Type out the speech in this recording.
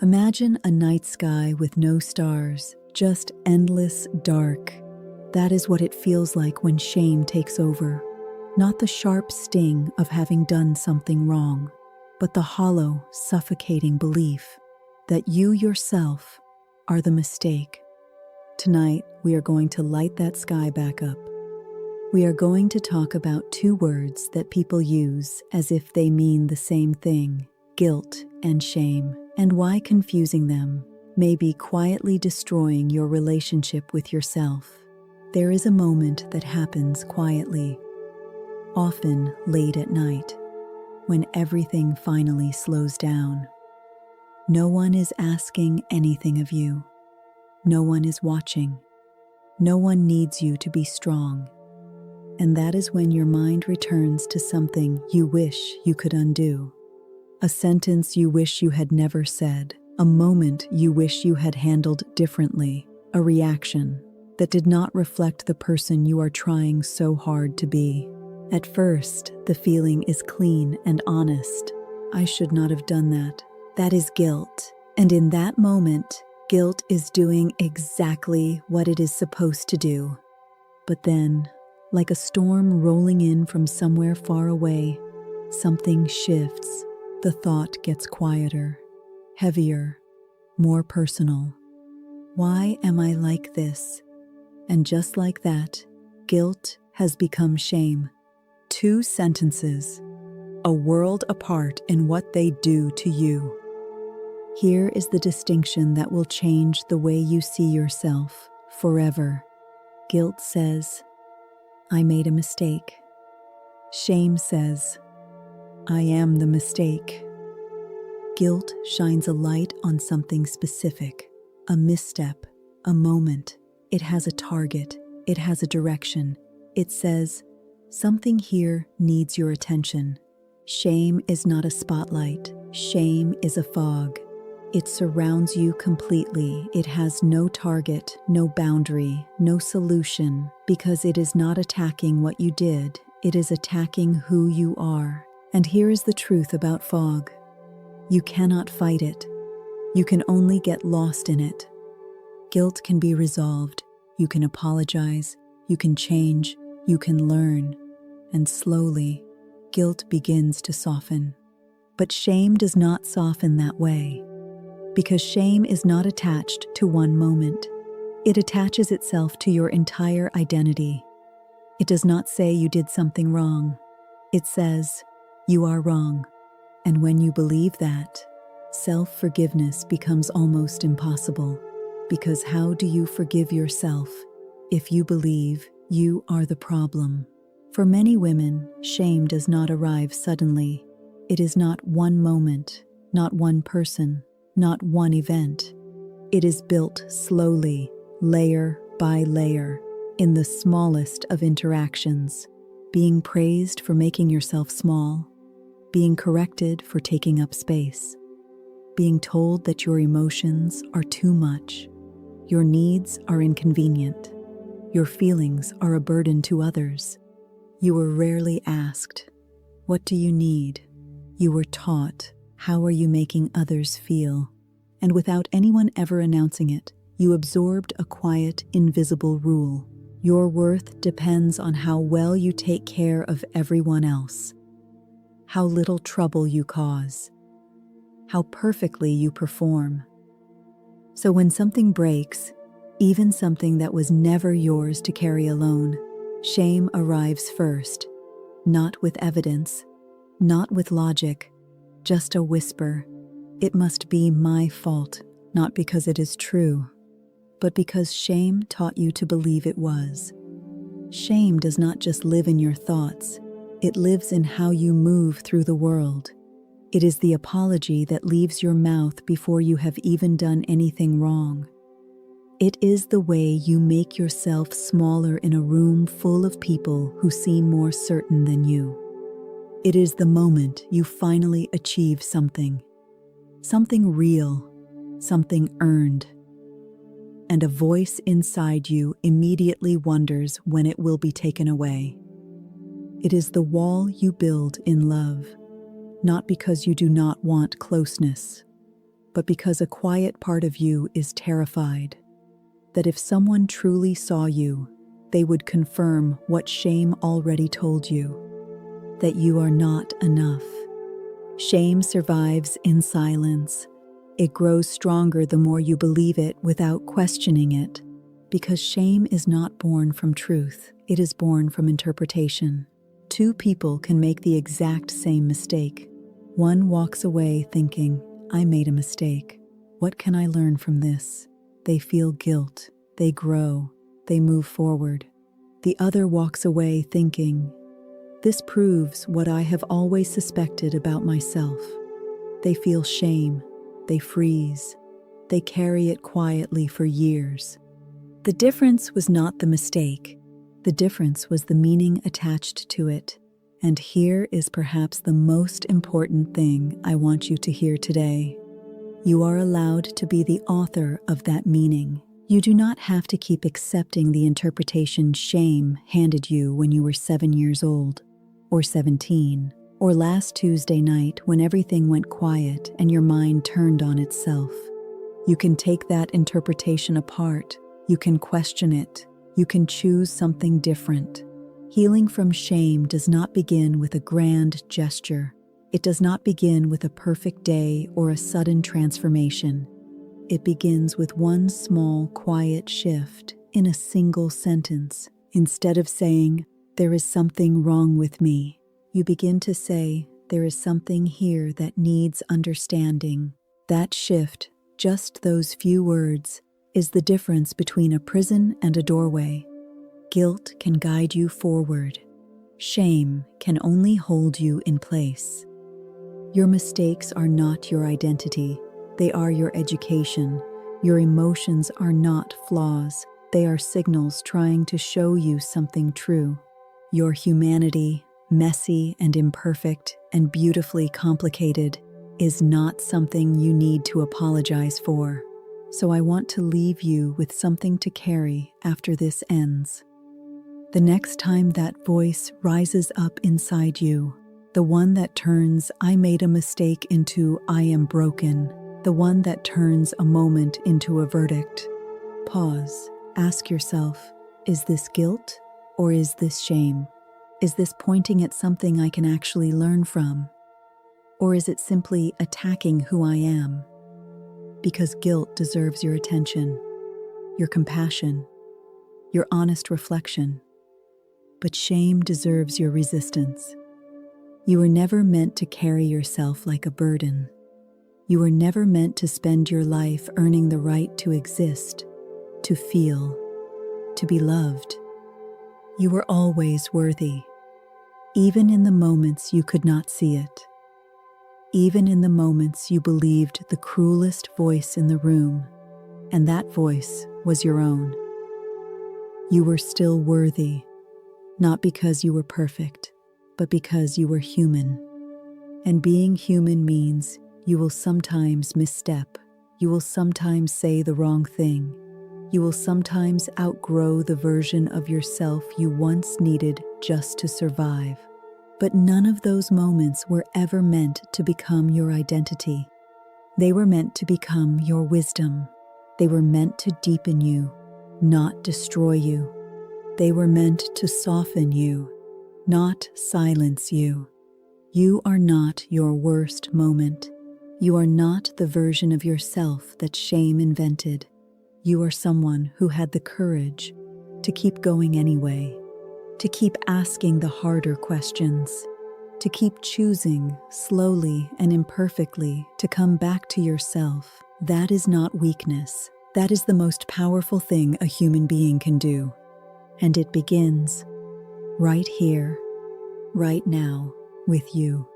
Imagine a night sky with no stars, just endless dark. That is what it feels like when shame takes over. Not the sharp sting of having done something wrong, but the hollow, suffocating belief that you yourself are the mistake. Tonight, we are going to light that sky back up. We are going to talk about two words that people use as if they mean the same thing: guilt and shame, and why confusing them may be quietly destroying your relationship with yourself. There is a moment that happens quietly, often late at night, when everything finally slows down. No one is asking anything of you. No one is watching. No one needs you to be strong. And that is when your mind returns to something you wish you could undo. A sentence you wish you had never said. A moment you wish you had handled differently. A reaction that did not reflect the person you are trying so hard to be. At first, the feeling is clean and honest. I should not have done that. That is guilt. And in that moment, guilt is doing exactly what it is supposed to do. But then, like a storm rolling in from somewhere far away, something shifts. The thought gets quieter, heavier, more personal. Why am I like this? And just like that, guilt has become shame. Two sentences, a world apart in what they do to you. Here is the distinction that will change the way you see yourself forever. Guilt says, I made a mistake. Shame says, I am the mistake. Guilt shines a light on something specific, a misstep, a moment. It has a target. It has a direction. It says, something here needs your attention. Shame is not a spotlight. Shame is a fog. It surrounds you completely. It has no target, no boundary, no solution, because it is not attacking what you did. It is attacking who you are. And here is the truth about fog. You cannot fight it. You can only get lost in it. Guilt can be resolved. You can apologize. You can change. You can learn. And slowly, guilt begins to soften. But shame does not soften that way. Because shame is not attached to one moment. It attaches itself to your entire identity. It does not say you did something wrong. It says, you are wrong. And when you believe that, self-forgiveness becomes almost impossible. Because how do you forgive yourself if you believe you are the problem? For many women, shame does not arrive suddenly. It is not one moment, not one person, not one event. It is built slowly, layer by layer, in the smallest of interactions. Being praised for making yourself small, being corrected for taking up space, being told that your emotions are too much, your needs are inconvenient, your feelings are a burden to others. You were rarely asked, what do you need? You were taught, how are you making others feel? And without anyone ever announcing it, you absorbed a quiet, invisible rule. Your worth depends on how well you take care of everyone else, how little trouble you cause, how perfectly you perform. So when something breaks, even something that was never yours to carry alone, shame arrives first, not with evidence, not with logic, just a whisper. It must be my fault, not because it is true, but because shame taught you to believe it was. Shame does not just live in your thoughts, it lives in how you move through the world. It is the apology that leaves your mouth before you have even done anything wrong. It is the way you make yourself smaller in a room full of people who seem more certain than you. It is the moment you finally achieve something real, something earned. And a voice inside you immediately wonders when it will be taken away. It is the wall you build in love, not because you do not want closeness, but because a quiet part of you is terrified that if someone truly saw you, they would confirm what shame already told you, that you are not enough. Shame survives in silence. It grows stronger the more you believe it without questioning it, because shame is not born from truth, it is born from interpretation. Two people can make the exact same mistake. One walks away thinking, I made a mistake. What can I learn from this? They feel guilt, they grow, they move forward. The other walks away thinking, this proves what I have always suspected about myself. They feel shame, they freeze, they carry it quietly for years. The difference was not the mistake. The difference was the meaning attached to it. And here is perhaps the most important thing I want you to hear today. You are allowed to be the author of that meaning. You do not have to keep accepting the interpretation shame handed you when you were 7 years old, or 17, or last Tuesday night when everything went quiet and your mind turned on itself. You can take that interpretation apart. You can question it. You can choose something different. Healing from shame does not begin with a grand gesture. It does not begin with a perfect day or a sudden transformation. It begins with one small, quiet shift in a single sentence. Instead of saying, there is something wrong with me, you begin to say, there is something here that needs understanding. That shift, just those few words, is the difference between a prison and a doorway. Guilt can guide you forward. Shame can only hold you in place. Your mistakes are not your identity. They are your education. Your emotions are not flaws. They are signals trying to show you something true. Your humanity, messy and imperfect and beautifully complicated, is not something you need to apologize for. So I want to leave you with something to carry after this ends. The next time that voice rises up inside you, the one that turns I made a mistake into I am broken, the one that turns a moment into a verdict, pause. Ask yourself, is this guilt or is this shame? Is this pointing at something I can actually learn from? Or is it simply attacking who I am? Because guilt deserves your attention, your compassion, your honest reflection. But shame deserves your resistance. You were never meant to carry yourself like a burden. You were never meant to spend your life earning the right to exist, to feel, to be loved. You were always worthy, even in the moments you could not see it. Even in the moments you believed the cruelest voice in the room, and that voice was your own. You were still worthy, not because you were perfect, but because you were human. And being human means you will sometimes misstep, you will sometimes say the wrong thing, you will sometimes outgrow the version of yourself you once needed just to survive. But none of those moments were ever meant to become your identity. They were meant to become your wisdom. They were meant to deepen you, not destroy you. They were meant to soften you, not silence you. You are not your worst moment. You are not the version of yourself that shame invented. You are someone who had the courage to keep going anyway, to keep asking the harder questions, to keep choosing slowly and imperfectly to come back to yourself. That is not weakness. That is the most powerful thing a human being can do. And it begins right here, right now, with you.